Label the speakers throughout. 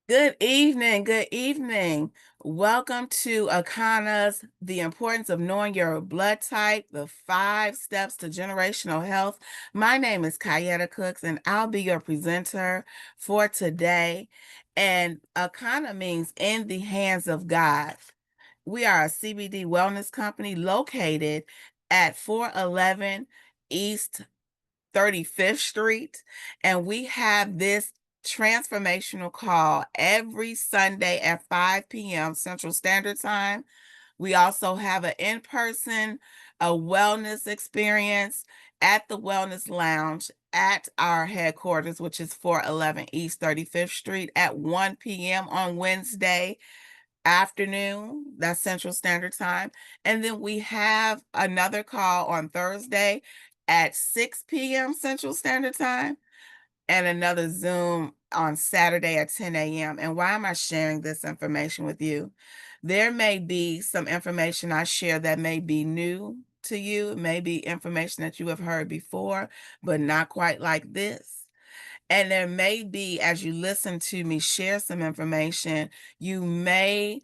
Speaker 1: Good evening. Good evening. Welcome to Akana's The Importance of Knowing Your Blood Type, the 5 Steps to Generational Health. My name is Kayaetta Cooks, and I'll be your presenter for today. And Akana means in the hands of God. We are a CBD wellness company located at 411 East 35th Street. And we have this transformational call every Sunday at 5 p.m. Central Standard Time. We also have an in-person, a wellness experience at the Wellness Lounge at our headquarters, which is 411 East 35th Street at 1 p.m. on Wednesday afternoon. That's Central Standard Time. And then we have another call on Thursday at 6 p.m. Central Standard Time and another Zoom on Saturday at 10 a.m. And why am I sharing this information with you? There may be some information I share that may be new to you. It may be information that you have heard before, but not quite like this. And there may be, as you listen to me share some information, you may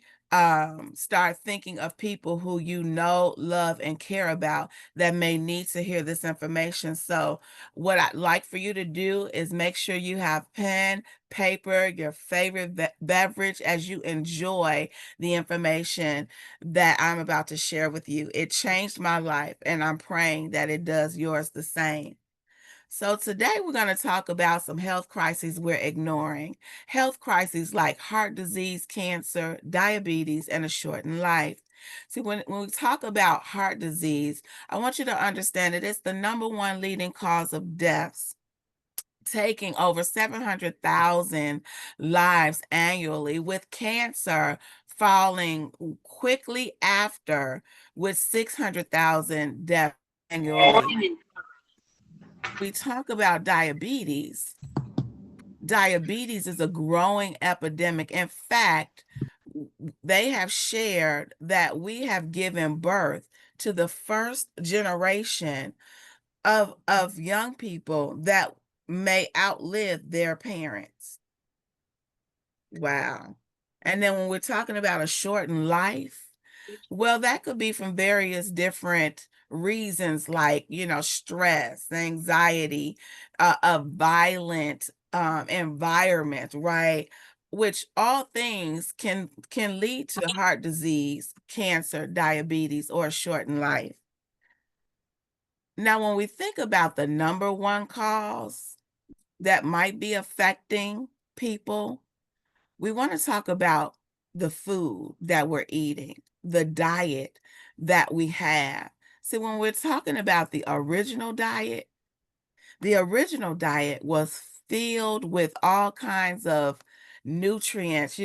Speaker 1: start thinking of people who you know, love, and care about that may need to hear this information. So, what I'd like for you to do is make sure you have pen, paper, your favorite beverage as you enjoy the information that I'm about to share with you. It changed my life, and I'm praying that it does yours the same. So today we're going to talk about some health crises we're ignoring. Health crises like heart disease, cancer, diabetes, and a shortened life. See, when we talk about heart disease, I want you to understand that it's the number one leading cause of deaths, taking over 700,000 lives annually, with cancer falling quickly after, with 600,000 deaths annually. We talk about diabetes. Diabetes is a growing epidemic. In fact, they have shared that we have given birth to the first generation of young people that may outlive their parents. Wow. And then when we're talking about a shortened life, well, that could be from various different reasons, like, stress, anxiety, a violent environment, right? Which all things can lead to heart disease, cancer, diabetes, or a shortened life. Now, when we think about the number one cause that might be affecting people, we want to talk about the food that we're eating, the diet that we have. See, when we're talking about the original diet was filled with all kinds of nutrients,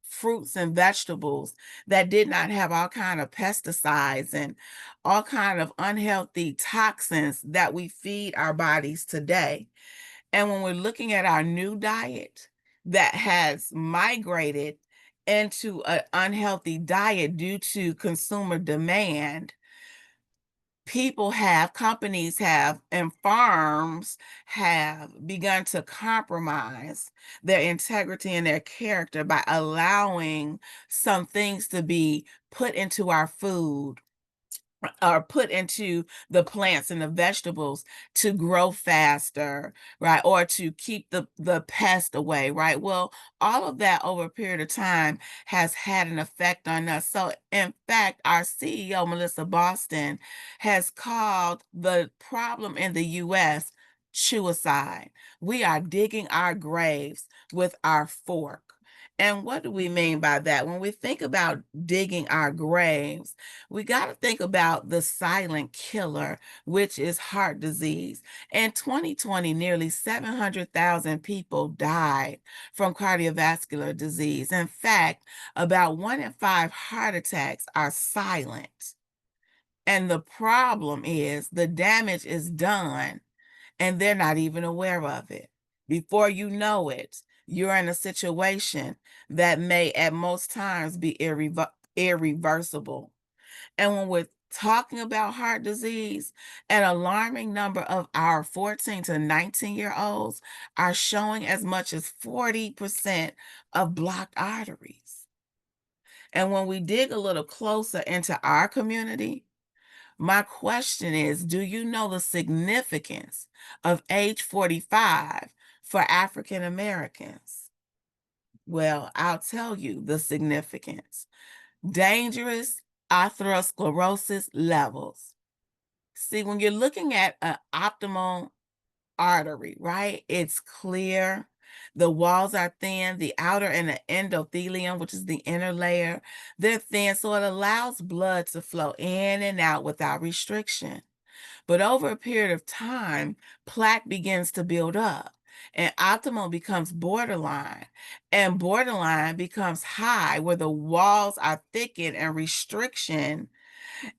Speaker 1: fruits and vegetables that did not have all kind of pesticides and all kind of unhealthy toxins that we feed our bodies today. And when we're looking at our new diet that has migrated into an unhealthy diet due to consumer demand, companies have, and farms have begun to compromise their integrity and their character by allowing some things to be put into our food or put into the plants and the vegetables to grow faster, right? Or to keep the pest away, right? Well, all of that over a period of time has had an effect on us. So, in fact, our CEO, Melissa Boston, has called the problem in the US suicide. We are digging our graves with our fork. And what do we mean by that? When we think about digging our graves, we got to think about the silent killer, which is heart disease. In 2020, nearly 700,000 people died from cardiovascular disease. In fact, about 1 in 5 heart attacks are silent. And the problem is the damage is done and they're not even aware of it. Before you know it, you're in a situation that may at most times be irreversible. And when we're talking about heart disease, an alarming number of our 14 to 19-year-olds are showing as much as 40% of blocked arteries. And when we dig a little closer into our community, my question is, do you know the significance of age 45 for African Americans? Well, I'll tell you the significance. Dangerous atherosclerosis levels. See, when you're looking at an optimal artery, right? It's clear. The walls are thin. The outer and the endothelium, which is the inner layer, they're thin, so it allows blood to flow in and out without restriction. But over a period of time, plaque begins to build up, and optimal becomes borderline, and borderline becomes high, where the walls are thickened and restriction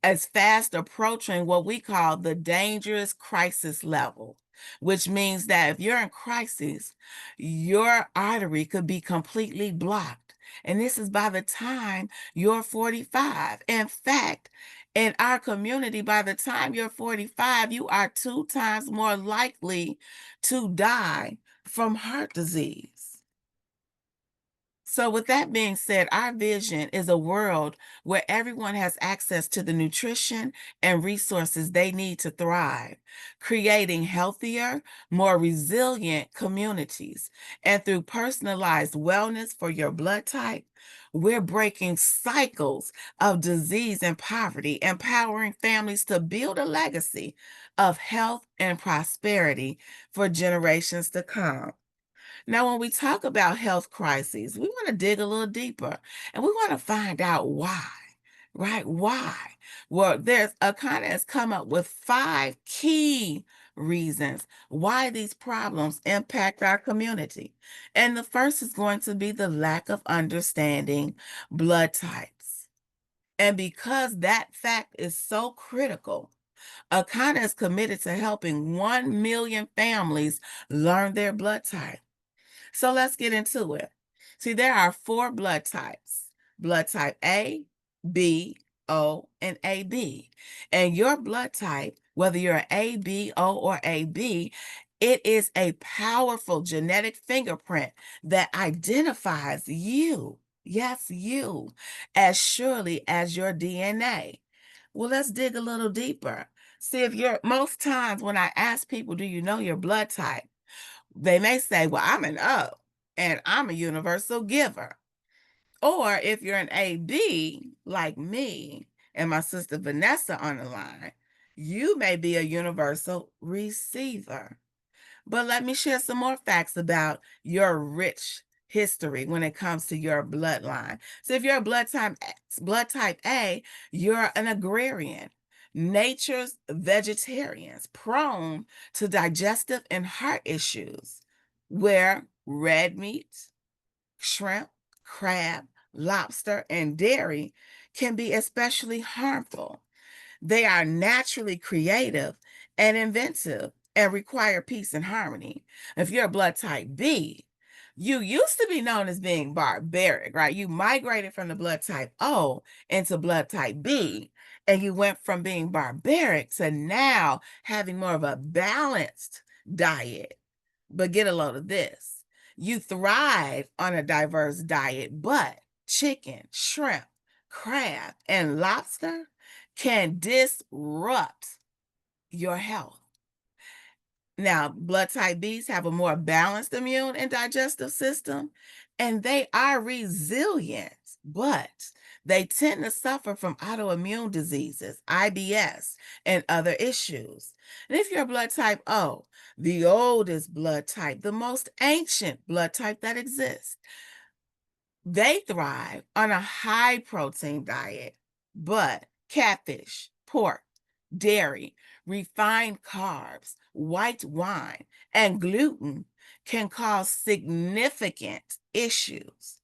Speaker 1: as fast approaching what we call the dangerous crisis level, which means that if you're in crisis, your artery could be completely blocked. And this is by the time you're 45. In fact, in our community, by the time you're 45, you are 2 times more likely to die from heart disease. So, with that being said, our vision is a world where everyone has access to the nutrition and resources they need to thrive, creating healthier, more resilient communities. And through personalized wellness for your blood type, we're breaking cycles of disease and poverty, empowering families to build a legacy of health and prosperity for generations to come. Now, when we talk about health crises, we want to dig a little deeper and we want to find out why, right? Why? Well, there's a kind of has come up with 5 key reasons why these problems impact our community. And the first is going to be the lack of understanding blood types. And because that fact is so critical, Akana is committed to helping 1 million families learn their blood type. So let's get into it. See, there are 4 blood type A, B, O, and AB. And your blood type, whether you're A, B, O, or AB, it is a powerful genetic fingerprint that identifies you, yes, you, as surely as your DNA. Well, let's dig a little deeper. See, if you're most times when I ask people, do you know your blood type? They may say, well, I'm an O and I'm a universal giver. Or if you're an AB like me and my sister Vanessa on the line, you may be a universal receiver. But let me share some more facts about your rich history when it comes to your bloodline. So if you're a blood type A, you're an agrarian, nature's vegetarians, prone to digestive and heart issues, where red meat, shrimp, crab, lobster, and dairy can be especially harmful. They are naturally creative and inventive and require peace and harmony. If you're a blood type B, you used to be known as being barbaric, right? You migrated from the blood type O into blood type B, and you went from being barbaric to now having more of a balanced diet. But get a load of this. You thrive on a diverse diet, but chicken, shrimp, crab, and lobster can disrupt your health. Now, blood type Bs have a more balanced immune and digestive system, and they are resilient, but they tend to suffer from autoimmune diseases, IBS, and other issues. And if you're blood type O, the oldest blood type, the most ancient blood type that exists, they thrive on a high protein diet, but catfish, pork, dairy, refined carbs, white wine, and gluten can cause significant issues.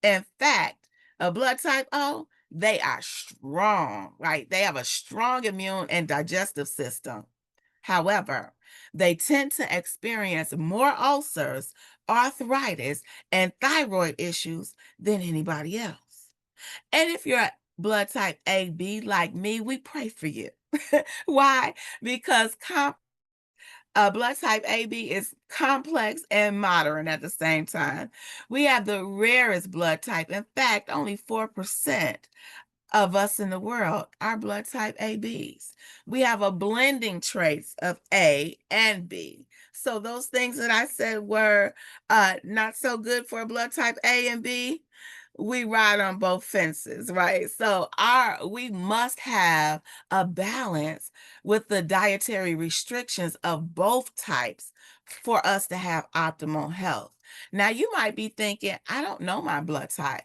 Speaker 1: In fact, a blood type O, they are strong, right? They have a strong immune and digestive system. However, they tend to experience more ulcers, arthritis, and thyroid issues than anybody else. And if you're blood type AB like me, we pray for you. Why? Because blood type AB is complex and modern at the same time. We have the rarest blood type. In fact, only 4% of us in the world are blood type ABs. We have a blending traits of A and B. So those things that I said were not so good for blood type A and B, we ride on both fences, right? So we must have a balance with the dietary restrictions of both types for us to have optimal health. Now you might be thinking, I don't know my blood type.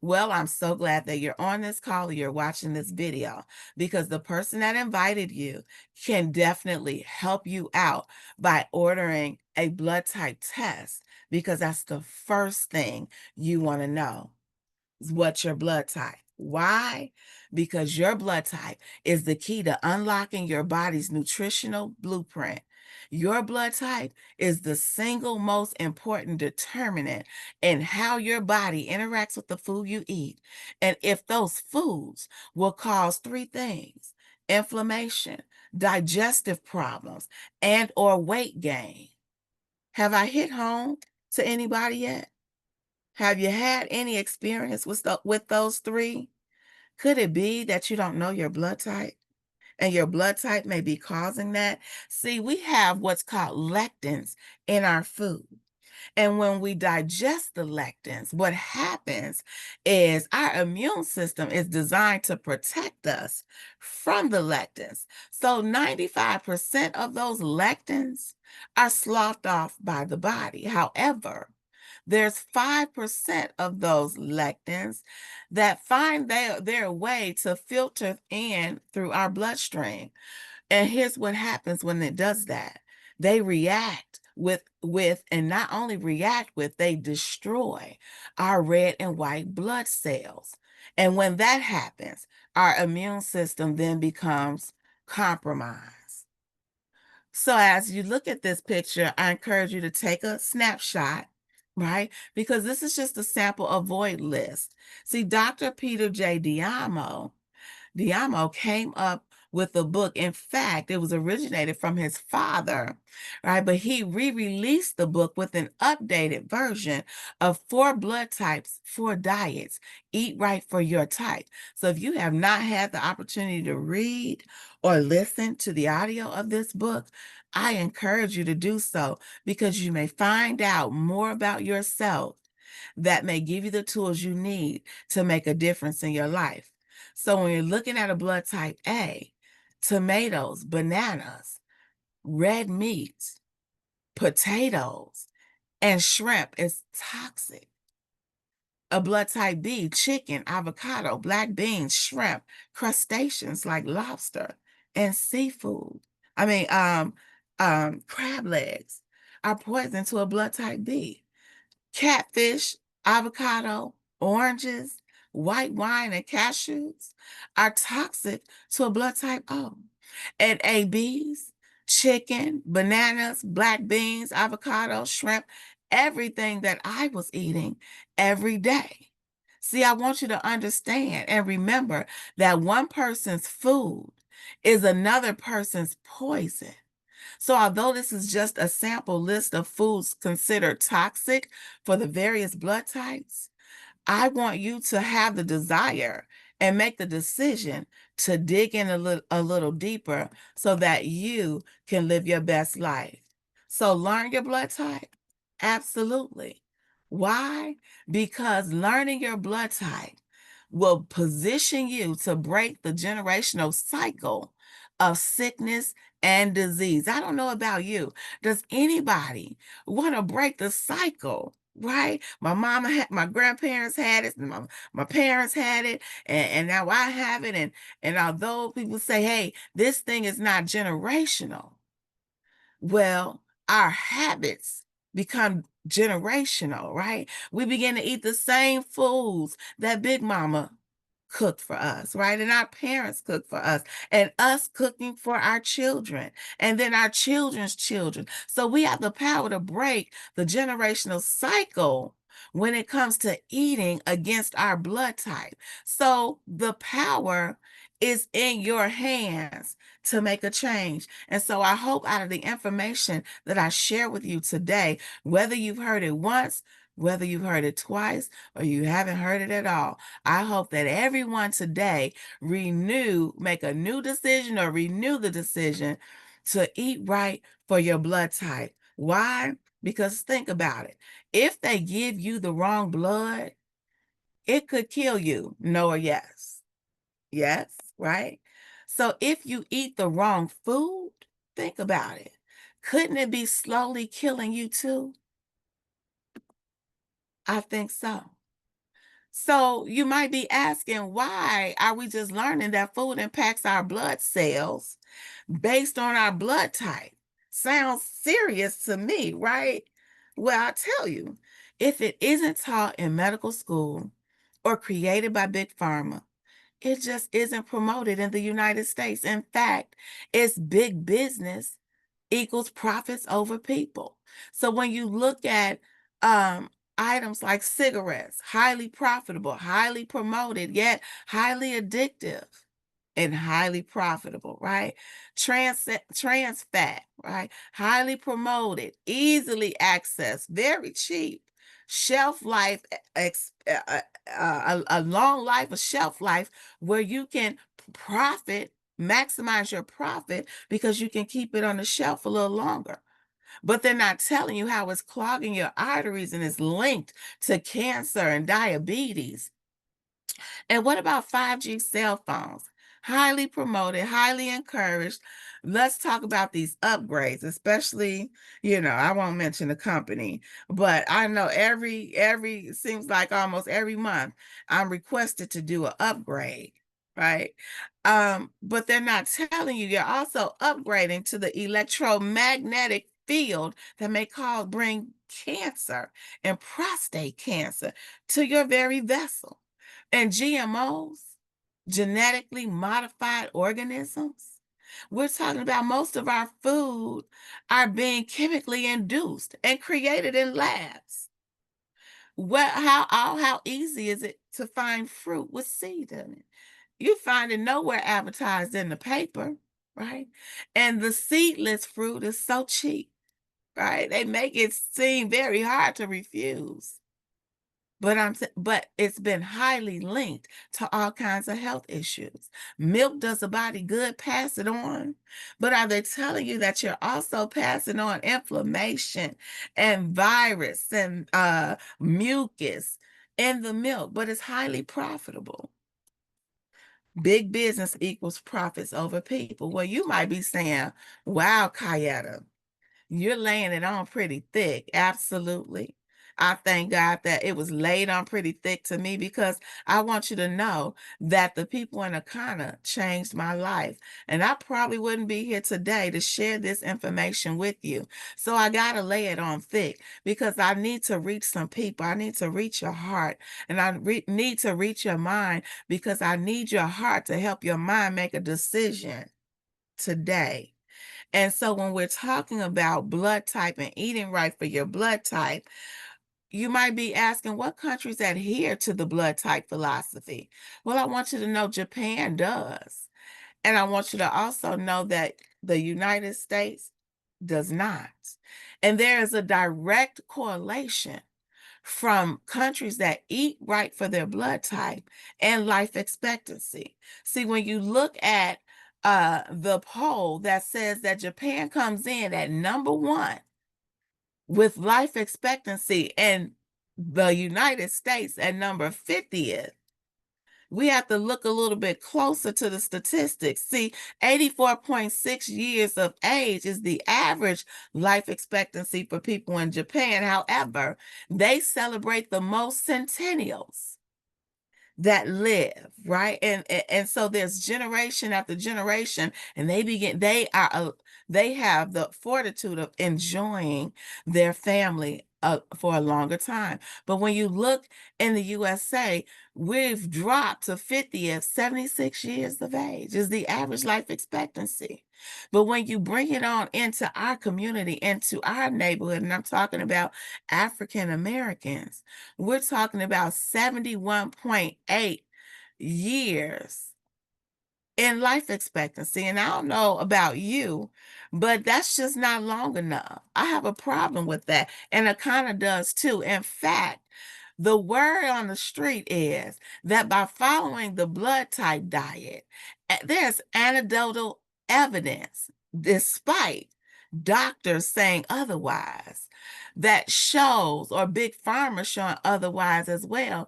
Speaker 1: Well, I'm so glad that you're on this call or you're watching this video, because the person that invited you can definitely help you out by ordering a blood type test, because that's the first thing you want to know is what's your blood type. Why? Because your blood type is the key to unlocking your body's nutritional blueprint. Your blood type is the single most important determinant in how your body interacts with the food you eat, and if those foods will cause three things: inflammation, digestive problems, and or weight gain. Have I hit home to anybody yet? Have you had any experience with those three? Could it be that you don't know your blood type and your blood type may be causing that? See, we have what's called lectins in our food. And when we digest the lectins, what happens is our immune system is designed to protect us from the lectins. So 95% of those lectins are sloughed off by the body. However, there's 5% of those lectins that find their way to filter in through our bloodstream. And here's what happens when it does that. They react with and not only react with, they destroy our red and white blood cells. And when that happens, our immune system then becomes compromised. So as you look at this picture, I encourage you to take a snapshot, right? Because this is just a sample avoid list. See, Dr. Peter J. Diamo came up with the book. In fact, it was originated from his father, right? But he re-released the book with an updated version of 4 blood types, 4 diets. Eat right for your type. So if you have not had the opportunity to read or listen to the audio of this book, I encourage you to do so, because you may find out more about yourself that may give you the tools you need to make a difference in your life. So when you're looking at a blood type A, tomatoes, bananas, red meat, potatoes, and shrimp is toxic. A blood type B, chicken, avocado, black beans, shrimp, crustaceans like lobster, and seafood. I mean, crab legs are poison to a blood type B. Catfish, avocado, oranges, white wine, and cashews are toxic to a blood type O. And ABs, chicken, bananas, black beans, avocado, shrimp, everything that I was eating every day. See, I want you to understand and remember that one person's food is another person's poison. So although this is just a sample list of foods considered toxic for the various blood types, I want you to have the desire and make the decision to dig in a little deeper so that you can live your best life. So learn your blood type? Absolutely. Why? Because learning your blood type will position you to break the generational cycle of sickness and disease. I don't know about you. Does anybody want to break the cycle? Right? My grandparents had it, and my parents had it, and now I have it. And although people say, hey, this thing is not generational, well, our habits become generational, right? We begin to eat the same foods that Big Mama cooked for us, right? And our parents cooked for us, and us cooking for our children, and then our children's children. So we have the power to break the generational cycle when it comes to eating against our blood type. So the power is in your hands to make a change. And so I hope out of the information that I share with you today, whether you've heard it once, whether you've heard it twice, or you haven't heard it at all, I hope that everyone today make a new decision or renew the decision to eat right for your blood type. Why? Because think about it. If they give you the wrong blood, it could kill you. No or yes? Yes, right? So if you eat the wrong food, think about it. Couldn't it be slowly killing you too? I think so. So you might be asking, why are we just learning that food impacts our blood cells based on our blood type? Sounds serious to me, right? Well, I'll tell you, if it isn't taught in medical school or created by Big Pharma, it just isn't promoted in the United States. In fact, it's big business equals profits over people. So when you look at um, items like cigarettes, highly profitable, highly promoted, yet highly addictive and highly profitable, right? Trans fat, right? Highly promoted, easily accessed, very cheap. Shelf life, a long life, a shelf life where you can profit, maximize your profit because you can keep it on the shelf a little longer. But they're not telling you how it's clogging your arteries and is linked to cancer and diabetes. And what about 5G cell phones? Highly promoted, highly encouraged. Let's talk about these upgrades, especially, I won't mention the company, but I know every seems like almost every month I'm requested to do an upgrade, right? But they're not telling you you're also upgrading to the electromagnetic field that may bring cancer and prostate cancer to your very vessel. And GMOs, genetically modified organisms, we're talking about most of our food are being chemically induced and created in labs. How easy is it to find fruit with seed in it? You find it nowhere advertised in the paper, right? And the seedless fruit is so cheap, right? They make it seem very hard to refuse. But it's been highly linked to all kinds of health issues. Milk does a body good, pass it on. But are they telling you that you're also passing on inflammation and virus and mucus in the milk? But it's highly profitable. Big business equals profits over people. Well, you might be saying, wow, Kayaetta, you're laying it on pretty thick. Absolutely. I thank God that it was laid on pretty thick to me because I want you to know that the people in Akana changed my life. And I probably wouldn't be here today to share this information with you. So I got to lay it on thick because I need to reach some people. I need to reach your heart and I need to reach your mind because I need your heart to help your mind make a decision today. And so when we're talking about blood type and eating right for your blood type, you might be asking what countries adhere to the blood type philosophy. Well, I want you to know Japan does. And I want you to also know that the United States does not. And there is a direct correlation from countries that eat right for their blood type and life expectancy. See, when you look at the poll that says that Japan comes in at #1 with life expectancy and the United States at number 50th, we have to look a little bit closer to the statistics. See, 84.6 years of age is the average life expectancy for people in Japan. However, they celebrate the most centennials that live, right? And so there's generation after generation, and they have the fortitude of enjoying their family for a longer time. But when you look in the USA, we've dropped to 50 at 76 years of age is the average life expectancy. But when you bring it on into our community, into our neighborhood, and I'm talking about African Americans, we're talking about 71.8 years in life expectancy. And I don't know about you, but that's just not long enough. I have a problem with that. And it kind of does too. In fact, the word on the street is that by following the blood type diet, there's anecdotal evidence, despite doctors saying otherwise, that shows, or big pharma showing otherwise as well.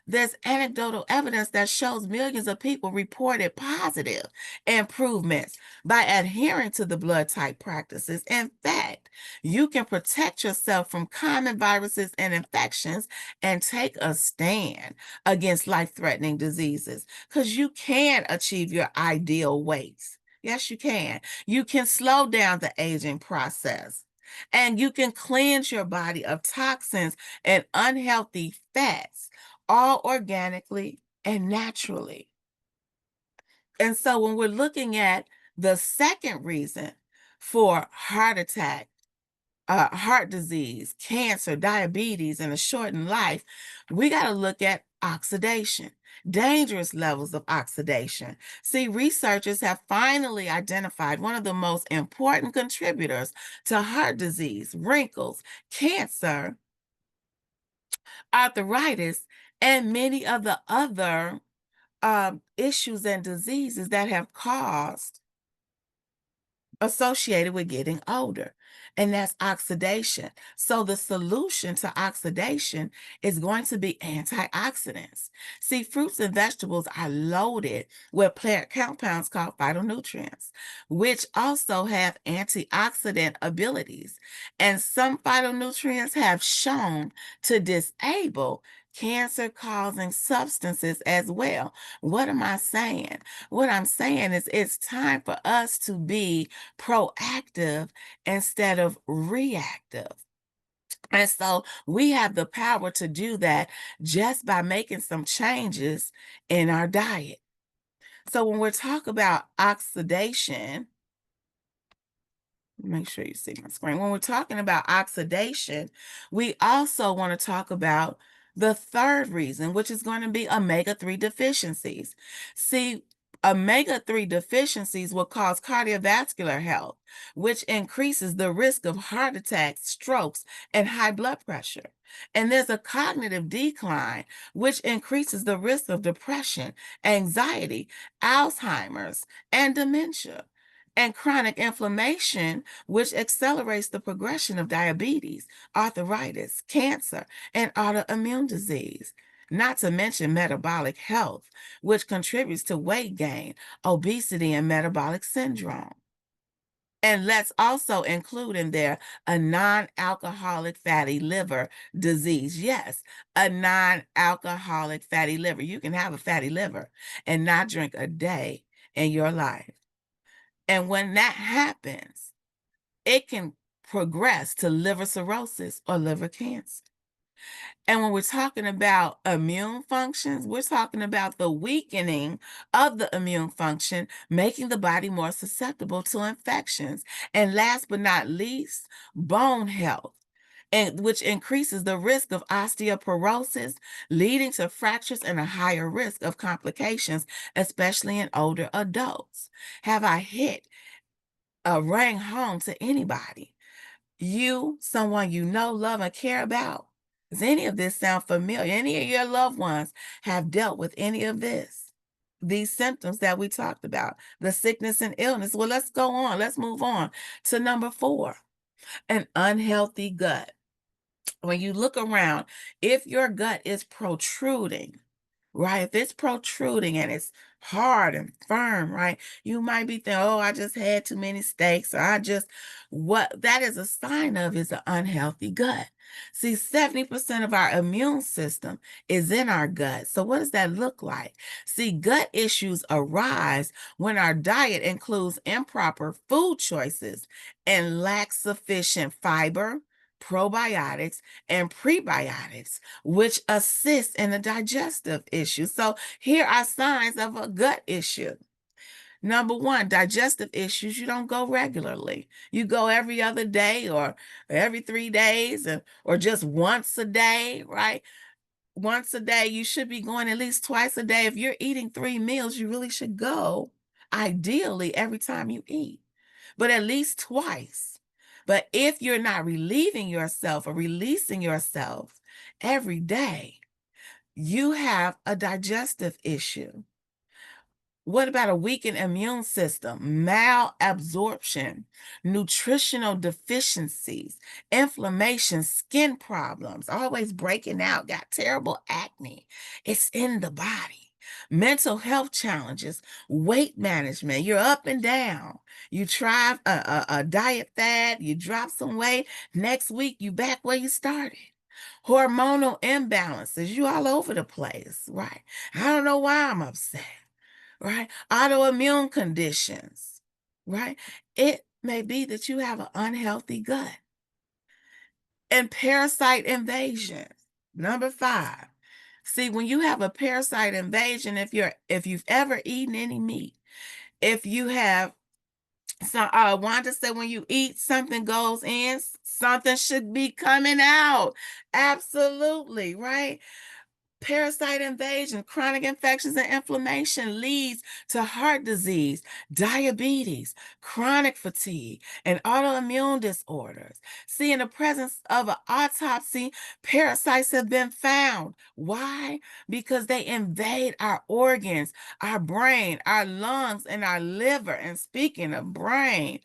Speaker 1: There's anecdotal evidence that shows millions of people reported positive improvements by adhering to the blood type practices. In fact, you can protect yourself from common viruses and infections and take a stand against life-threatening diseases, because you can achieve your ideal weights. Yes, you can. You can slow down the aging process, and you can cleanse your body of toxins and unhealthy fats, all organically and naturally. And so when we're looking at the second reason for heart attack, heart disease, cancer, diabetes, and a shortened life, we got to look at oxidation, dangerous levels of oxidation. See, researchers have finally identified one of the most important contributors to heart disease, wrinkles, cancer, arthritis, and many of the other issues and diseases that have caused associated with getting older, and that's oxidation. So the solution to oxidation is going to be antioxidants. See, fruits and vegetables are loaded with plant compounds called phytonutrients, which also have antioxidant abilities. And some phytonutrients have shown to disable cancer-causing substances as well. What am I saying? What I'm saying is it's time for us to be proactive instead of reactive. And so we have the power to do that just by making some changes in our diet. So when we're talking about oxidation, make sure you see my screen. When we're talking about oxidation, we also want to talk about the third reason, which is going to be omega-3 deficiencies. See, omega-3 deficiencies will cause cardiovascular health, which increases the risk of heart attacks, strokes, and high blood pressure. And there's a cognitive decline, which increases the risk of depression, anxiety, Alzheimer's, and dementia. And chronic inflammation, which accelerates the progression of diabetes, arthritis, cancer, and autoimmune disease. Not to mention metabolic health, which contributes to weight gain, obesity, and metabolic syndrome. And let's also include in there a non-alcoholic fatty liver disease. Yes, a non-alcoholic fatty liver. You can have a fatty liver and not drink a day in your life. And when that happens, it can progress to liver cirrhosis or liver cancer. And when we're talking about immune functions, we're talking about the weakening of the immune function, making the body more susceptible to infections. And last but not least, bone health, and which increases the risk of osteoporosis, leading to fractures and a higher risk of complications, especially in older adults. Have I hit rang home to anybody? You, someone you know, love, and care about. Does any of this sound familiar? Any of your loved ones have dealt with any of this? These symptoms that we talked about, the sickness and illness. Well, let's go on. Let's move on to number 4, an unhealthy gut. When you look around, if your gut is protruding, right? If it's protruding and it's hard and firm, right? You might be thinking, oh, I just had too many steaks, or what that is a sign of is an unhealthy gut. See, 70% of our immune system is in our gut. So what does that look like? See, gut issues arise when our diet includes improper food choices and lacks sufficient fiber, probiotics, and prebiotics, which assist in the digestive issue. So here are signs of a gut issue. Number one, digestive issues. You don't go regularly. You go every other day or every 3 days or just once a day, right? Once a day. You should be going at least twice a day. If you're eating 3 meals, you really should go ideally every time you eat, but at least twice. But if you're not relieving yourself or releasing yourself every day, you have a digestive issue. What about a weakened immune system, malabsorption, nutritional deficiencies, inflammation, skin problems, always breaking out, got terrible acne? It's in the body. Mental health challenges, weight management, you're up and down. You try a diet fad, you drop some weight, next week you back where you started. Hormonal imbalances, you all over the place, right? I don't know why I'm upset, right? Autoimmune conditions, right? It may be that you have an unhealthy gut. And parasite invasion. Number 5. See, when you have a parasite invasion, if you've ever eaten any meat, if you have Wanda said when you eat, something goes in, something should be coming out. Absolutely, right? Parasite invasion, chronic infections, and inflammation leads to heart disease, diabetes, chronic fatigue, and autoimmune disorders. See, in the presence of an autopsy, parasites have been found. Why? Because they invade our organs, our brain, our lungs, and our liver. And speaking of brain,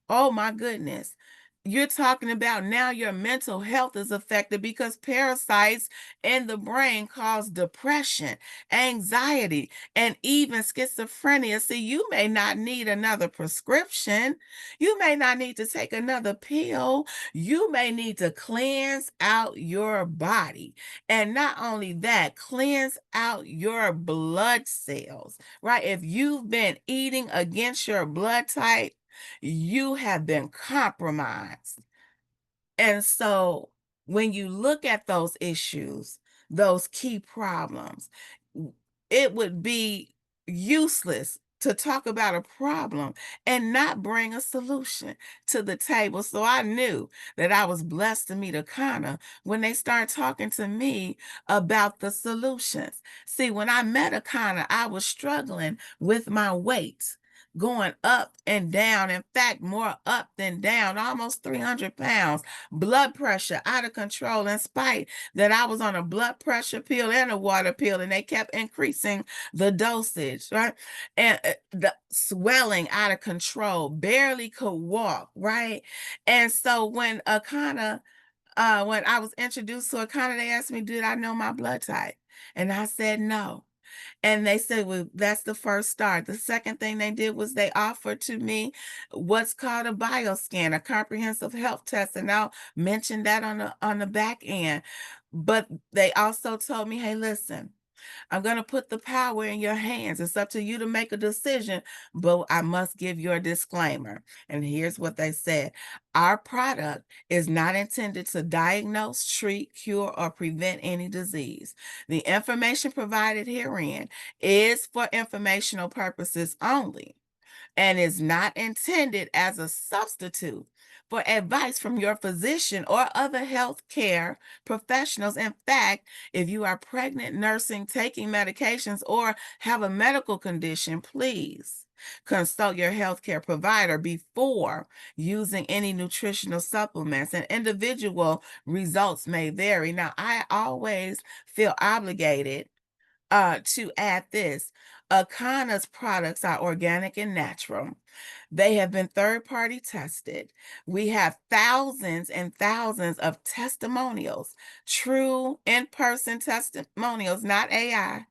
Speaker 1: oh my goodness. You're talking about now your mental health is affected because parasites in the brain cause depression, anxiety, and even schizophrenia. See, you may not need another prescription. You may not need to take another pill. You may need to cleanse out your body. And not only that, cleanse out your blood cells, right? If you've been eating against your blood type, you have been compromised. And so when you look at those issues, those key problems, it would be useless to talk about a problem and not bring a solution to the table. So I knew that I was blessed to meet Akana when they started talking to me about the solutions. See, when I met Akana, I was struggling with my weight, going up and down. In fact, more up than down, almost 300 pounds. Blood pressure out of control, in spite that I was on a blood pressure pill and a water pill, and they kept increasing the dosage, right? And the swelling out of control, barely could walk, right? And so when when I was introduced to Akana, they asked me, did I know my blood type? And I said no. And they said, well, that's the first start. The second thing they did was they offered to me what's called a bioscan, a comprehensive health test. And I'll mention that on the back end. But they also told me, hey, listen, I'm going to put the power in your hands. It's up to you to make a decision, but I must give you a disclaimer. And here's what they said. Our product is not intended to diagnose, treat, cure, or prevent any disease. The information provided herein is for informational purposes only and is not intended as a substitute for advice from your physician or other health care professionals. In fact, if you are pregnant, nursing, taking medications, or have a medical condition, please consult your healthcare provider before using any nutritional supplements, and individual results may vary. Now, I always feel obligated to add this. Akana's products are organic and natural. They have been third-party tested. We have thousands and thousands of testimonials, true in-person testimonials, not AI,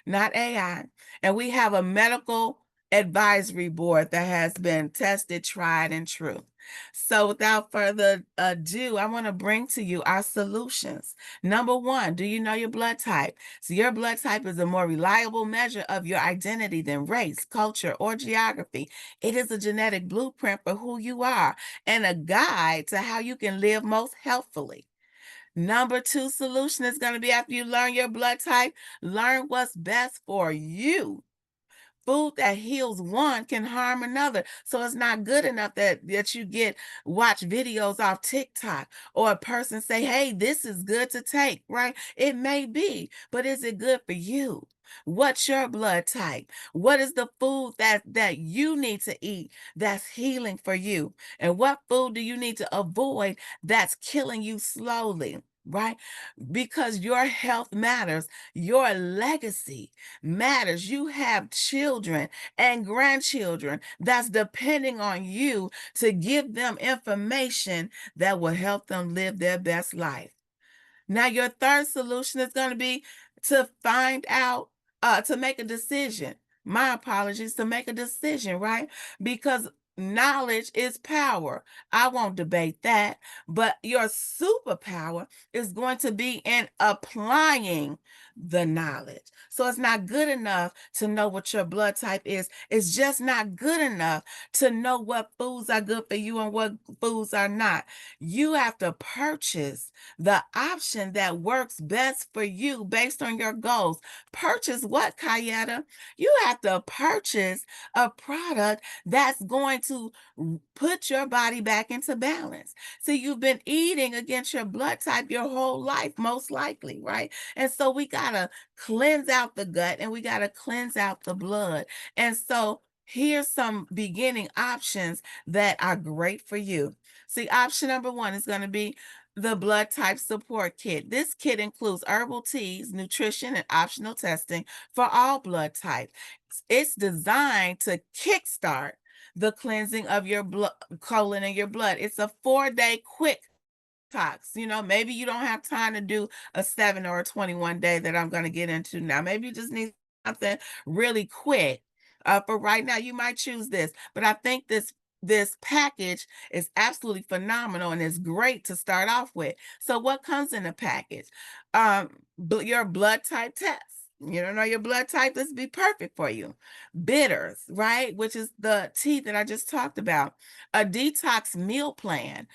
Speaker 1: not AI. And we have a medical advisory board that has been tested, tried, and true. So without further ado, I want to bring to you our solutions. Number one, do you know your blood type? So your blood type is a more reliable measure of your identity than race, culture, or geography. It is a genetic blueprint for who you are and a guide to how you can live most healthfully. Number two solution is going to be after you learn your blood type, learn what's best for you. Food that heals one can harm another. So it's not good enough that you watch videos off TikTok or a person say, hey, this is good to take, right? It may be, but is it good for you? What's your blood type? What is the food that you need to eat that's healing for you? And what food do you need to avoid that's killing you slowly? Right? Because your health matters, your legacy matters. You have children and grandchildren that's depending on you to give them information that will help them live their best life. Now, your third solution is going to be to find out, to make a decision. My apologies, to make a decision, right? Because knowledge is power. I won't debate that. But your superpower is going to be in applying the knowledge. So it's not good enough to know what your blood type is. It's just not good enough to know what foods are good for you and what foods are not. You have to purchase the option that works best for you based on your goals. Purchase what, Kayaetta? You have to purchase a product that's going to put your body back into balance. So you've been eating against your blood type your whole life, most likely, right? And so we got to cleanse out the gut and we got to cleanse out the blood. And so here's some beginning options that are great for you. See, option number one is going to be the blood type support kit. This kit includes herbal teas, nutrition, and optional testing for all blood types. It's designed to kickstart the cleansing of your blood, colon and your blood. It's a 4-day quick detox. Maybe you don't have time to do a 7 or a 21 day that I'm going to get into now. Maybe you just need something really quick. For right now, you might choose this, but I think this package is absolutely phenomenal and it's great to start off with. So what comes in the package? Your blood type test. You don't know your blood type, this would be perfect for you. Bitters, right? Which is the tea that I just talked about. A detox meal plan.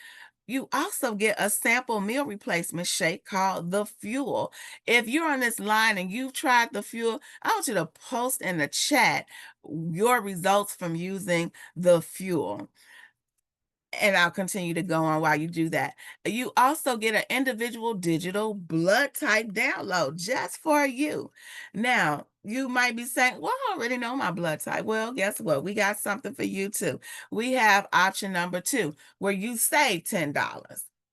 Speaker 1: You also get a sample meal replacement shake called the Fuel. If you're on this line and you've tried the Fuel, I want you to post in the chat your results from using the Fuel. And I'll continue to go on while you do that. You also get an individual digital blood type download just for you. Now, you might be saying, well, I already know my blood type. Well, guess what? We got something for you too. We have option number two, where you save $10.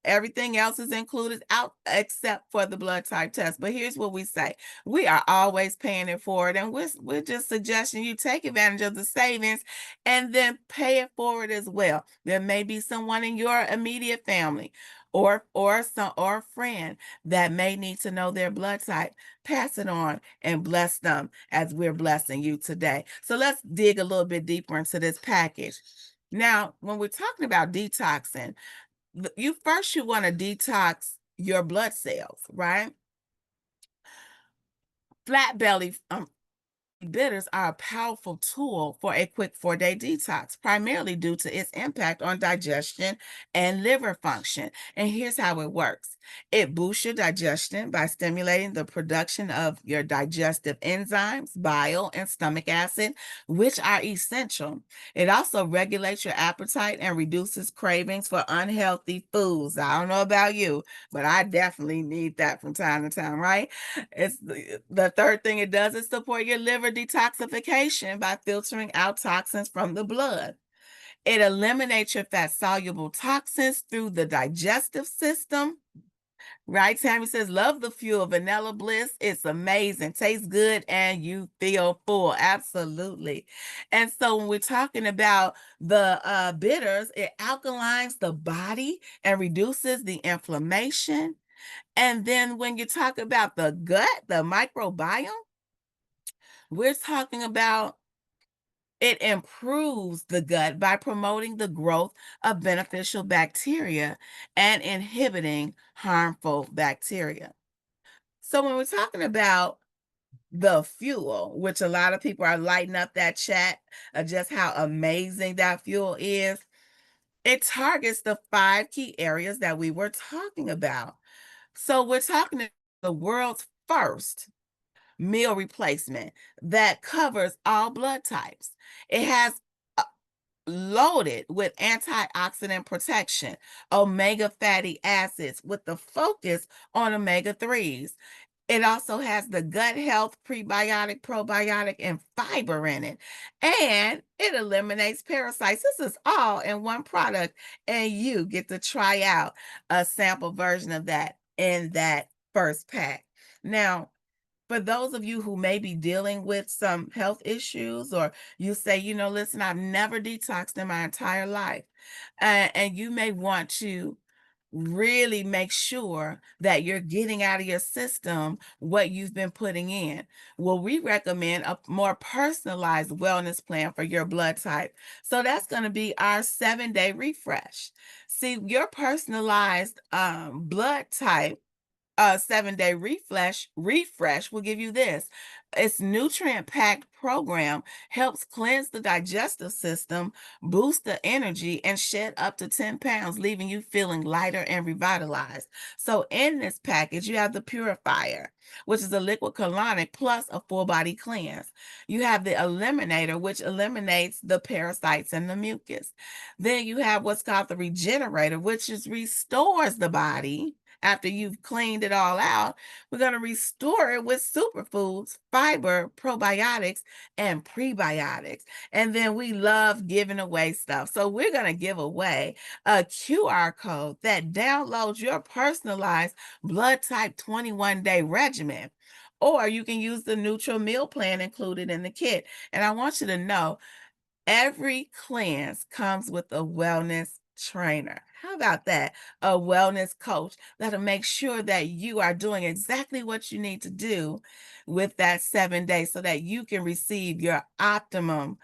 Speaker 1: Everything else is included out except for the blood type test. But here's what we say. We are always paying it forward. And we're just suggesting you take advantage of the savings and then pay it forward as well. There may be someone in your immediate family or a friend that may need to know their blood type. Pass it on and bless them as we're blessing you today. So let's dig a little bit deeper into this package. Now, when we're talking about detoxing, you want to detox your blood cells, right? Flat belly bitters are a powerful tool for a quick 4-day detox, primarily due to its impact on digestion and liver function. And here's how it works. It boosts your digestion by stimulating the production of your digestive enzymes, bile, and stomach acid, which are essential. It also regulates your appetite and reduces cravings for unhealthy foods. I don't know about you, but I definitely need that from time to time, right? It's the third thing it does is support your liver detoxification by filtering out toxins from the blood. It eliminates your fat-soluble toxins through the digestive system. Right, Tammy says, love the Fuel Vanilla Bliss. It's amazing. Tastes good and you feel full. Absolutely. And so when we're talking about the bitters, it alkalines the body and reduces the inflammation. And then when you talk about the gut, the microbiome, we're talking about It improves the gut by promoting the growth of beneficial bacteria and inhibiting harmful bacteria. So, when we're talking about the fuel, which a lot of people are lighting up that chat of just how amazing that fuel is, it targets the five key areas that we were talking about. So, we're talking about the world's first meal replacement that covers all blood types. It has loaded with antioxidant protection, omega fatty acids with the focus on omega 3s. It also has the gut health prebiotic, probiotic, and fiber in it. And it eliminates parasites. This is all in one product. And you get to try out a sample version of that in that first pack. Now, for those of you who may be dealing with some health issues, or you say, listen, I've never detoxed in my entire life, and you may want to really make sure that you're getting out of your system what you've been putting in. Well, we recommend a more personalized wellness plan for your blood type. So that's going to be our 7-day refresh. See, your personalized blood type 7-day refresh will give you this. Its nutrient packed program helps cleanse the digestive system, boost the energy, and shed up to 10 pounds, leaving you feeling lighter and revitalized. So in this package, you have the purifier, which is a liquid colonic plus a full body cleanse. You have the eliminator, which eliminates the parasites and the mucus. Then you have what's called the regenerator, which is restores the body after you've cleaned it all out. We're going to restore it with superfoods, fiber, probiotics, and prebiotics. And then we love giving away stuff. So we're going to give away a QR code that downloads your personalized blood type 21-day regimen. Or you can use the neutral meal plan included in the kit. And I want you to know every cleanse comes with a wellness trainer. How about that? A wellness coach that'll make sure that you are doing exactly what you need to do with that 7 days so that you can receive your optimum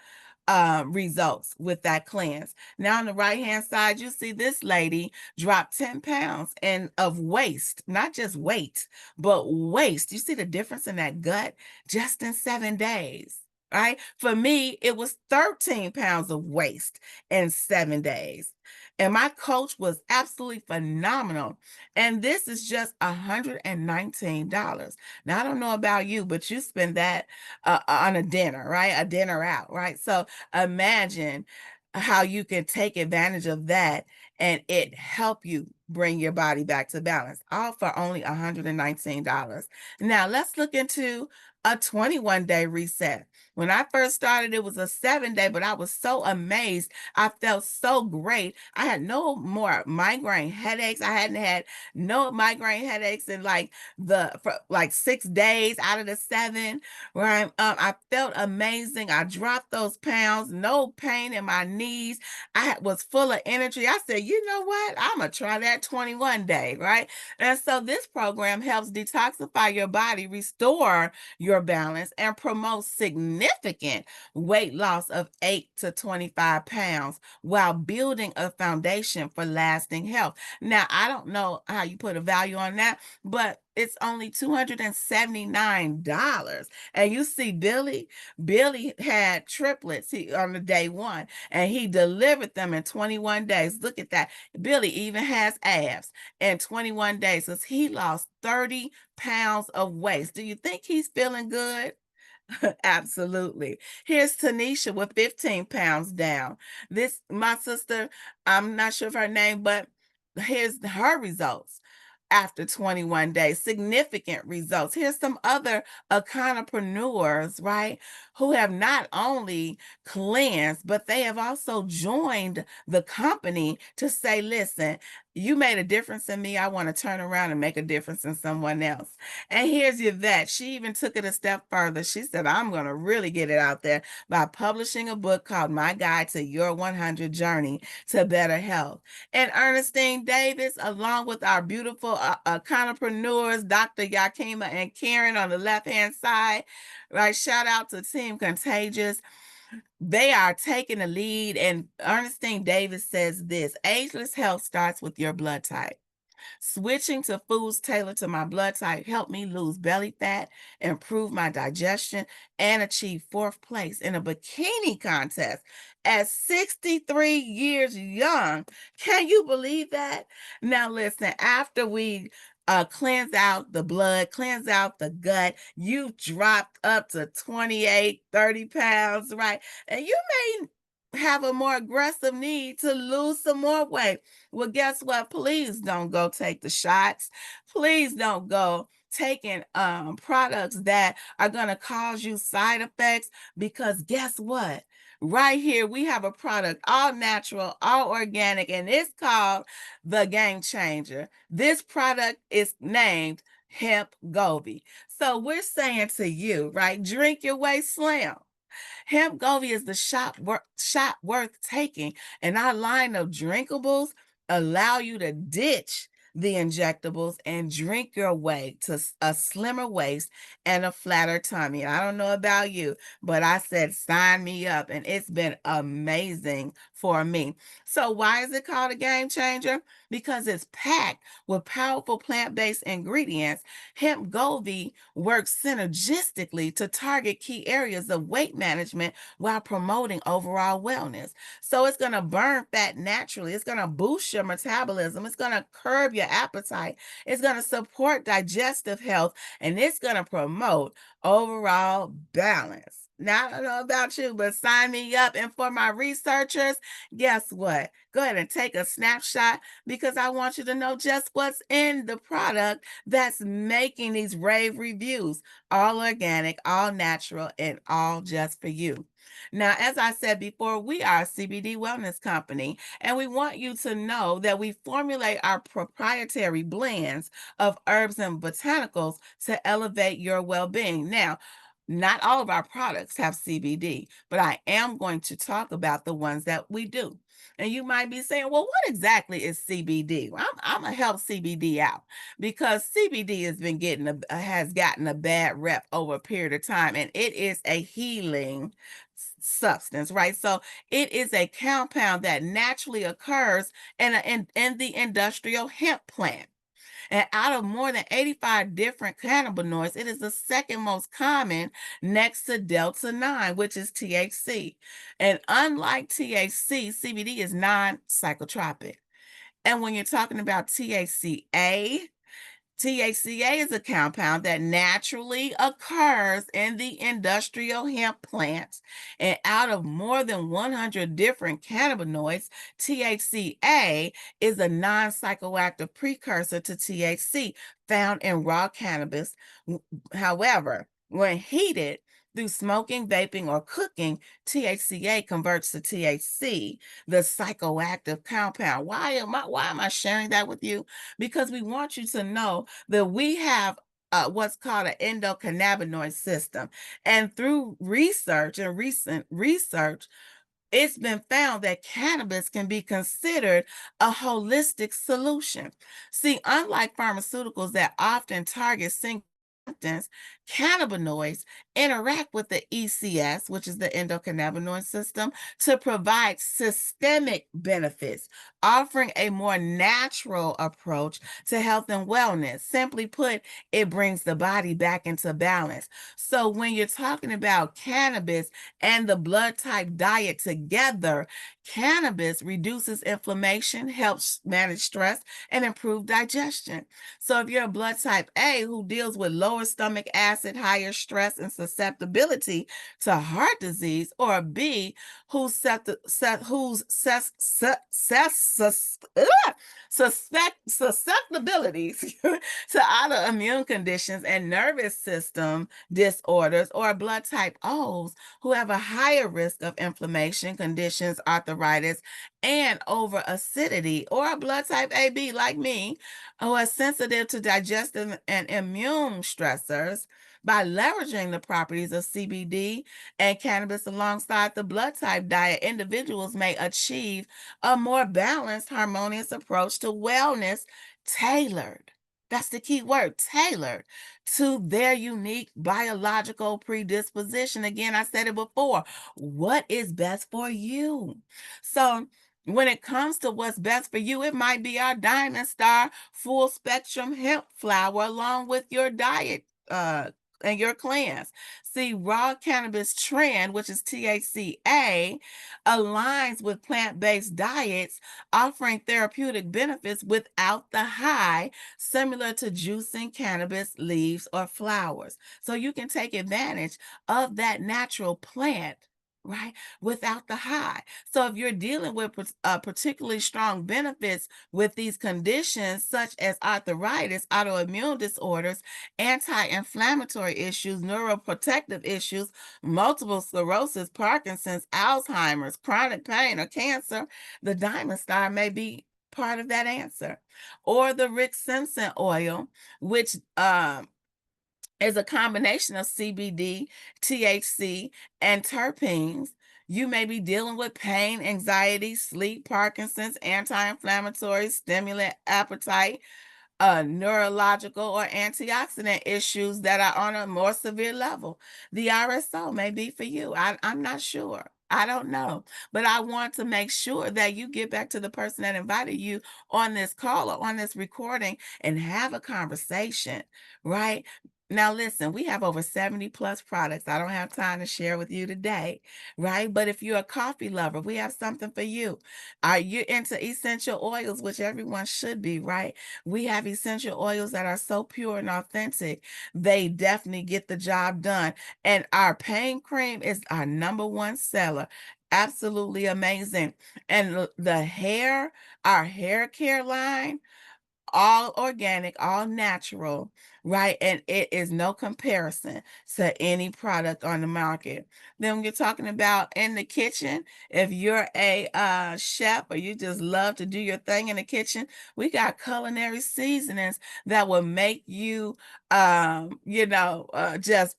Speaker 1: results with that cleanse. Now on the right hand side, you see this lady dropped 10 pounds and of waste, not just weight, but waste. You see the difference in that gut just in 7 days. Right? For me, it was 13 pounds of waste in 7 days. And my coach was absolutely phenomenal. And this is just $119. Now, I don't know about you, but you spend that on a dinner, right? A dinner out, right? So imagine how you can take advantage of that and it help you bring your body back to balance, all for only $119. Now, let's look into a 21-day reset. When I first started, it was a 7-day, but I was so amazed. I felt so great. I had no more migraine headaches. I hadn't had no migraine headaches in for like 6 days out of the 7. Right? I felt amazing. I dropped those pounds, no pain in my knees. Was full of energy. I said, you know what? I'm gonna try that 21-day, right? And so this program helps detoxify your body, restore your balance, and promote significant weight loss of 8 to 25 pounds while building a foundation for lasting health. Now, I don't know how you put a value on that, but it's only $279. And you see Billy had triplets on the day one, and he delivered them in 21 days. Look at that. Billy even has abs in 21 days because he lost 30 pounds of waste. Do you think he's feeling good? Absolutely. Here's Tanisha with 15 pounds down. My sister, I'm not sure of her name, but here's her results after 21 days. Significant results. Here's some other econopreneurs, right, who have not only cleansed, but they have also joined the company to say, listen, you made a difference in me. I want to turn around and make a difference in someone else. And here's Yvette. She even took it a step further. She said, I'm going to really get it out there by publishing a book called My Guide to Your 100 Journey to Better Health. And Ernestine Davis, along with our beautiful entrepreneurs, Dr. Yakima and Karen on the left-hand side, right? Shout out to Team Contagious. They are taking the lead, and Ernestine Davis says this: ageless health starts with your blood type. Switching to foods tailored to my blood type helped me lose belly fat, improve my digestion, and achieve fourth place in a bikini contest at 63 years young. Can you believe that? Now, listen, after we cleanse out the blood, cleanse out the gut, you dropped up to 28, 30 pounds, right? And you may have a more aggressive need to lose some more weight. Well, guess what? Please don't go take the shots. Please don't go taking products that are going to cause you side effects, because guess what? Right here we have a product, all natural, all organic, and it's called the Game Changer. This product is named Hemp Gobi. So we're saying to you, right, drink your way slim. Hemp Govi is the shot worth taking, and our line of drinkables allow you to ditch the injectables and drink your way to a slimmer waist and a flatter tummy. I don't know about you, but I said sign me up, and it's been amazing for me. So why is it called a game changer? Because it's packed with powerful plant-based ingredients. Hemp Govi works synergistically to target key areas of weight management while promoting overall wellness. So it's going to burn fat naturally. It's going to boost your metabolism. It's going to curb your appetite. It's going to support digestive health, and it's going to promote overall balance. Now, I don't know about you, but sign me up. And for my researchers, guess what? Go ahead and take a snapshot, because I want you to know just what's in the product that's making these rave reviews. All organic, all natural, and all just for you. Now, as I said before, we are a CBD wellness company, and we want you to know that we formulate our proprietary blends of herbs and botanicals to elevate your well-being. Now, not all of our products have CBD, but I am going to talk about the ones that we do. And you might be saying, well, what exactly is CBD? Well, I'm gonna help CBD out, because CBD has gotten a bad rep over a period of time, and it is a healing substance, right? So it is a compound that naturally occurs in the industrial hemp plant. And out of more than 85 different cannabinoids, it is the second most common, next to Delta 9, which is THC. And unlike THC, CBD is non psychotropic. And when you're talking about THCA is a compound that naturally occurs in the industrial hemp plants. And out of more than 100 different cannabinoids, THCA is a non psychoactive precursor to THC found in raw cannabis. However, when heated, through smoking, vaping, or cooking, THCA converts to THC, the psychoactive compound. Why am I sharing that with you? Because we want you to know that we have what's called an endocannabinoid system. And through research and recent research, it's been found that cannabis can be considered a holistic solution. See, unlike pharmaceuticals that often target single substance, cannabinoids interact with the ECS, which is the endocannabinoid system, to provide systemic benefits, offering a more natural approach to health and wellness. Simply put, it brings the body back into balance. So when you're talking about cannabis and the blood type diet together, cannabis reduces inflammation, helps manage stress, and improve digestion. So if you're a blood type A who deals with lower stomach acid, higher stress, and susceptibility to heart disease, or a B whose susceptibilities to autoimmune conditions and nervous system disorders, or blood type O's who have a higher risk of inflammation conditions, arthritis, and over acidity, or a blood type AB like me, who are sensitive to digestive and immune stressors. By leveraging the properties of CBD and cannabis alongside the blood type diet, individuals may achieve a more balanced, harmonious approach to wellness tailored That's the key word, tailored to their unique biological predisposition. Again, I said it before. What is best for you? So, when it comes to what's best for you, it might be our Diamond Star full spectrum hemp flower along with your diet and your cleanse. See, raw cannabis trend, which is THCA, aligns with plant-based diets offering therapeutic benefits without the high, similar to juicing cannabis leaves or flowers. So you can take advantage of that natural plant. Right, without the high. So if you're dealing with particularly strong benefits with these conditions, such as arthritis, autoimmune disorders, anti-inflammatory issues, neuroprotective issues, multiple sclerosis, Parkinson's, Alzheimer's, chronic pain, or cancer, the Diamond Star may be part of that answer. Or the Rick Simpson oil, which is a combination of CBD, THC, and terpenes. You may be dealing with pain, anxiety, sleep, Parkinson's, anti-inflammatory, stimulant appetite, neurological or antioxidant issues that are on a more severe level. The RSO may be for you. I'm not sure. I don't know. But I want to make sure that you get back to the person that invited you on this call or on this recording and have a conversation, right? Now, listen, we have over 70 plus products. I don't have time to share with you today, right? But if you're a coffee lover, we have something for you. Are you into essential oils, which everyone should be, right? We have essential oils that are so pure and authentic. They definitely get the job done. And our pain cream is our #1 seller. Absolutely amazing. And the hair, our hair care line, all organic, all natural, right? And it is no comparison to any product on the market. Then when you're talking about in the kitchen, if you're a chef or you just love to do your thing in the kitchen, we got culinary seasonings that will make you just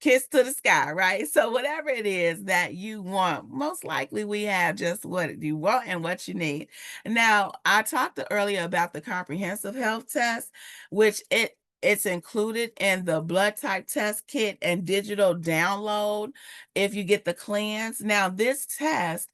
Speaker 1: kiss to the sky, right? So whatever it is that you want, most likely we have just what you want and what you need. Now, I talked earlier about the comprehensive health test, which it's included in the blood type test kit and digital download if you get the cleanse. Now, this test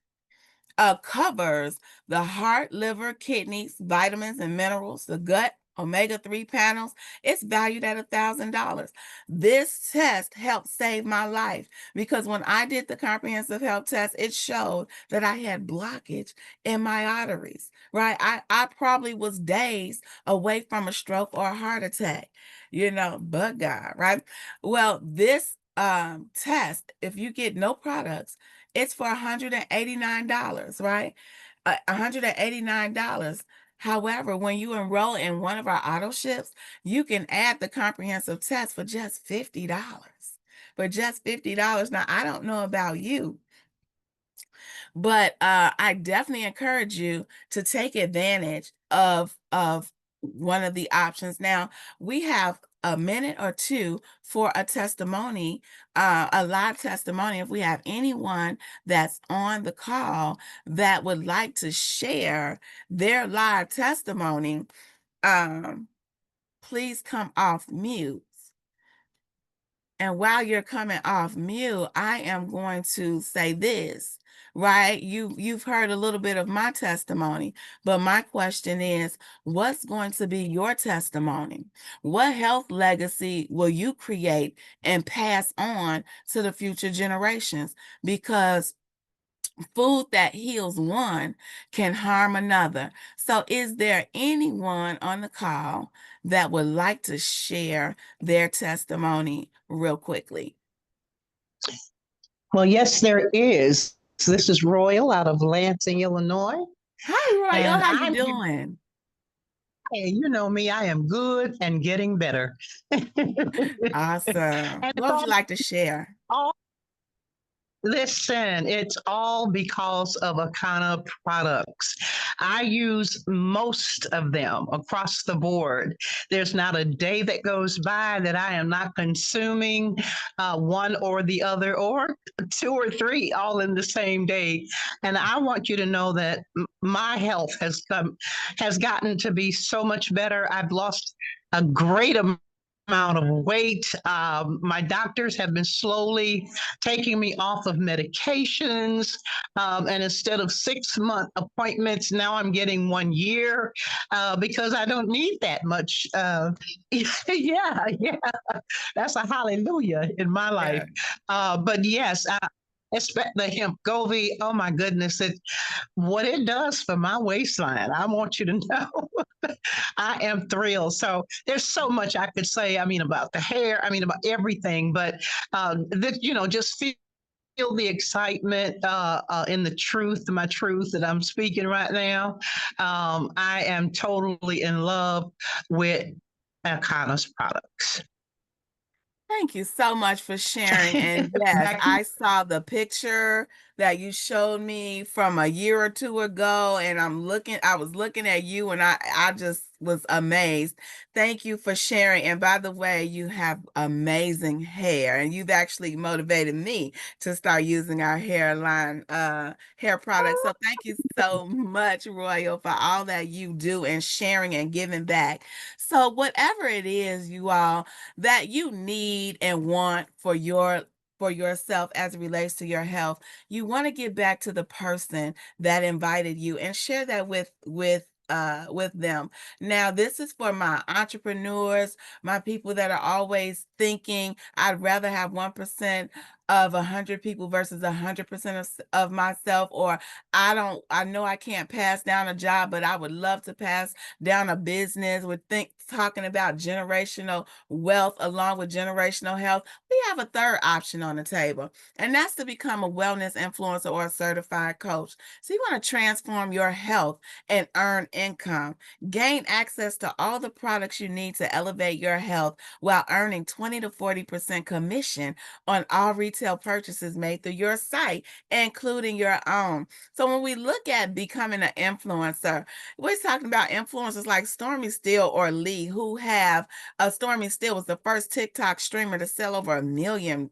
Speaker 1: covers the heart, liver, kidneys, vitamins and minerals, the gut, omega-3 panels. It's valued at $1,000. This test helped save my life because when I did the comprehensive health test, it showed that I had blockage in my arteries, right? I probably was days away from a stroke or a heart attack, but God, right? Well, this test, if you get no products, it's for $189, right? $189. However, when you enroll in one of our auto ships, you can add the comprehensive test for just $50. For just $50. Now, I don't know about you, but I definitely encourage you to take advantage of one of the options. Now, we have a minute or two for a testimony, a live testimony. If we have anyone that's on the call that would like to share their live testimony, um, please come off mute. And while you're coming off mute, I am going to say this, right? You've heard a little bit of my testimony, but my question is, what's going to be your testimony? What health legacy will you create and pass on to the future generations? Because food that heals one can harm another. So, is there anyone on the call that would like to share their testimony real quickly?
Speaker 2: Well, yes, there is. This is Royal out of Lansing, Illinois.
Speaker 1: Hi, Royal.
Speaker 2: And
Speaker 1: How you doing?
Speaker 2: hey, you know me, I am good and getting better. and
Speaker 1: Awesome.
Speaker 2: it's
Speaker 1: What would you like to share?
Speaker 2: all Listen, it's all because of Akana products. I use most of them across the board. There's not a day that goes by that I am not consuming one or the other, or two or three all in the same day. And I want you to know that my health has gotten to be so much better. I've lost a great amount of weight. My doctors have been slowly taking me off of medications. And instead of 6 month appointments, now I'm getting 1 year because I don't need that much. Yeah, yeah, that's a hallelujah in my life.
Speaker 1: Yeah.
Speaker 2: But yes, the hemp Govee, oh my goodness, what it does for my waistline. I want you to know. I am thrilled. So there's so much I could say. I mean, about the hair, I mean, about everything, but just feel the excitement in the truth, my truth that I'm speaking right now. I am totally in love with Alcana's products.
Speaker 1: Thank you so much for sharing. And yes,
Speaker 2: Back
Speaker 1: I saw the picture that you showed me from a year or two ago, and I was looking at you and I just was amazed. Thank you for sharing. And by the way, you have amazing hair, and you've actually motivated me to start using our hair products. So thank you so much, Royal, for all that you do and sharing and giving back. So whatever it is, you all that you need and want for yourself as it relates to your health, you want to get back to the person that invited you and share that with them. Now, this is for my entrepreneurs, my people that are always thinking I'd rather have 1% of 100 people versus 100% of myself, or I know I can't pass down a job, but I would love to pass down a business. We're talking about generational wealth along with generational health. We have a third option on the table, and that's to become a wellness influencer or a certified coach. So you want to transform your health and earn income, gain access to all the products you need to elevate your health while earning 20 to 40% commission on all retail purchases made through your site, including your own. So when we look at becoming an influencer, we're talking about influencers like Stormy Steele or Lee, who have Stormy Steele was the first TikTok streamer to sell over $1 million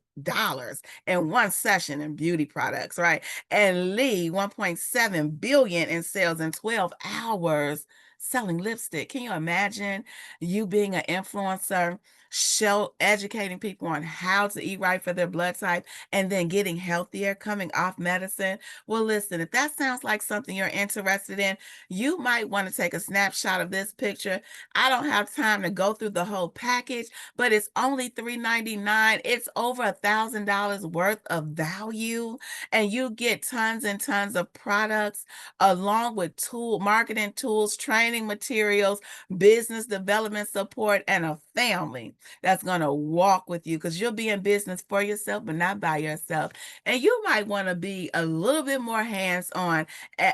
Speaker 1: in one session in beauty products, right? And Lee, 1.7 billion in sales in 12 hours selling lipstick. Can you imagine you being an influencer, educating people on how to eat right for their blood type and then getting healthier, coming off medicine? Well, listen, if that sounds like something you're interested in, you might want to take a snapshot of this picture. I don't have time to go through the whole package, but it's only $3.99. It's over $1,000 worth of value, and you get tons and tons of products along with marketing tools, training materials, business development support, and a family that's going to walk with you because you'll be in business for yourself, but not by yourself. And you might want to be a little bit more hands-on,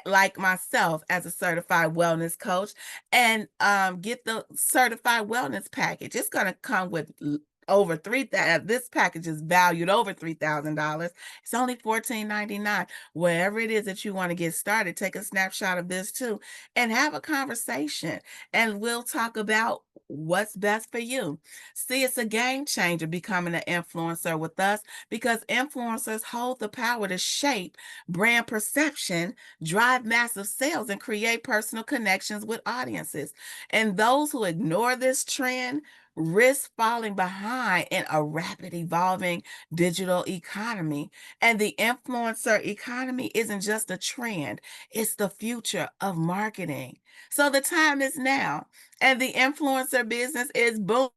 Speaker 1: like myself as a certified wellness coach, and get the certified wellness package. It's going to come with over this package is valued over $3,000. It's only $14.99. Wherever it is that you want to get started, take a snapshot of this too and have a conversation, and we'll talk about what's best for you. See, it's a game changer becoming an influencer with us because influencers hold the power to shape brand perception, drive massive sales, and create personal connections with audiences. And those who ignore this trend risk falling behind in a rapid evolving digital economy. And the influencer economy isn't just a trend, it's the future of marketing. So the time is now, and the influencer business is booming.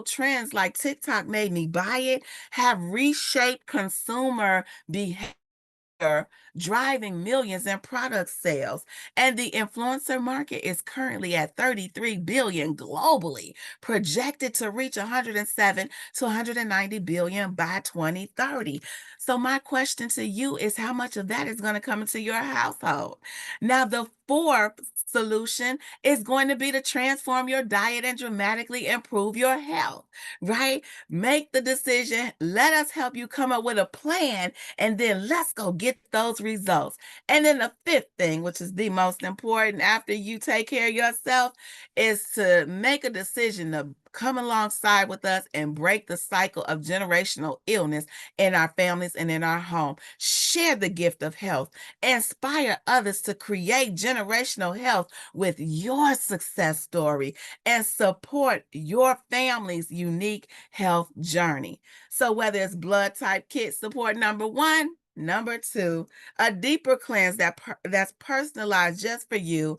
Speaker 1: Trends like TikTok made me buy it have reshaped consumer behavior, driving millions in product sales. And the influencer market is currently at 33 billion globally, projected to reach 107 to 190 billion by 2030. So my question to you is how much of that is going to come into your household? Now, the fourth solution is going to be to transform your diet and dramatically improve your health, right? Make the decision. Let us help you come up with a plan, and then let's go get those results. And then the fifth thing, which is the most important after you take care of yourself, is to make a decision to come alongside with us and break the cycle of generational illness in our families and in our home. Share the gift of health. Inspire others to create generational health with your success story and support your family's unique health journey. So whether it's blood type kit support number 1, number 2, a deeper cleanse that's personalized just for you,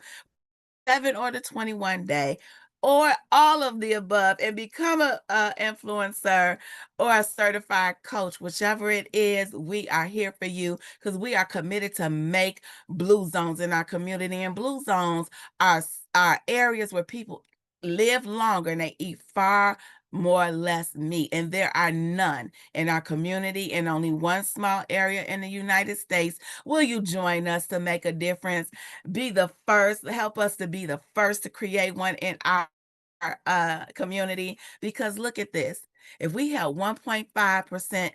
Speaker 1: 7 or the 21 day, or all of the above, and become a influencer or a certified coach, whichever it is, we are here for you because we are committed to make blue zones in our community. And blue zones are areas where people live longer and they eat far more less meat, and there are none in our community in only one small area in the United States. Will you join us to make a difference? Be the first, help us to be the first to create one in our community, because look at this. If we have 1.5%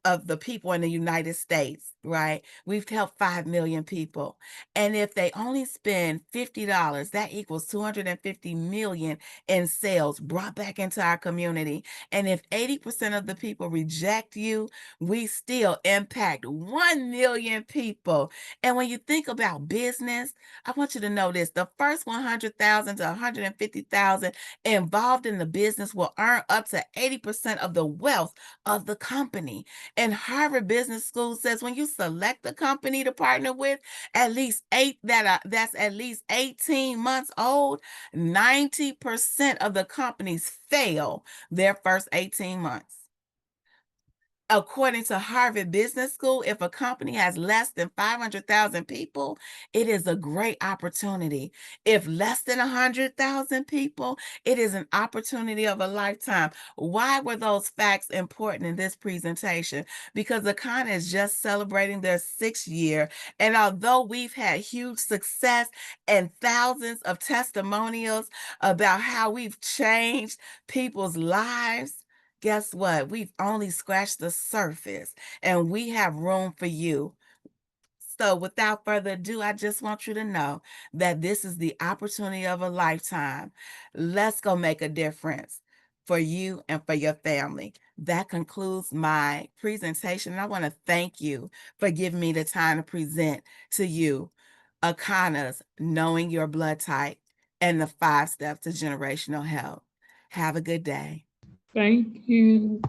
Speaker 1: of the people in the United States, right? We've helped 5 million people. And if they only spend $50, that equals 250 million in sales brought back into our community. And if 80% of the people reject you, we still impact 1 million people. And when you think about business, I want you to know this: the first 100,000 to 150,000 involved in the business will earn up to 80% of the wealth of the company. And Harvard Business School says when you select a company to partner with, that's at least 18 months old, 90% of the companies fail their first 18 months. According to Harvard Business School, if a company has less than 500,000 people, it is a great opportunity. If less than 100,000 people, it is an opportunity of a lifetime. Why were those facts important in this presentation? Because Akana is just celebrating their 6th year. And although we've had huge success and thousands of testimonials about how we've changed people's lives, guess what? We've only scratched the surface and we have room for you. So without further ado, I just want you to know that this is the opportunity of a lifetime. Let's go make a difference for you and for your family. That concludes my presentation. I want to thank you for giving me the time to present to you Akana's Knowing Your Blood Type and the 5 Steps to Generational Health. Have a good day.
Speaker 3: Thank you.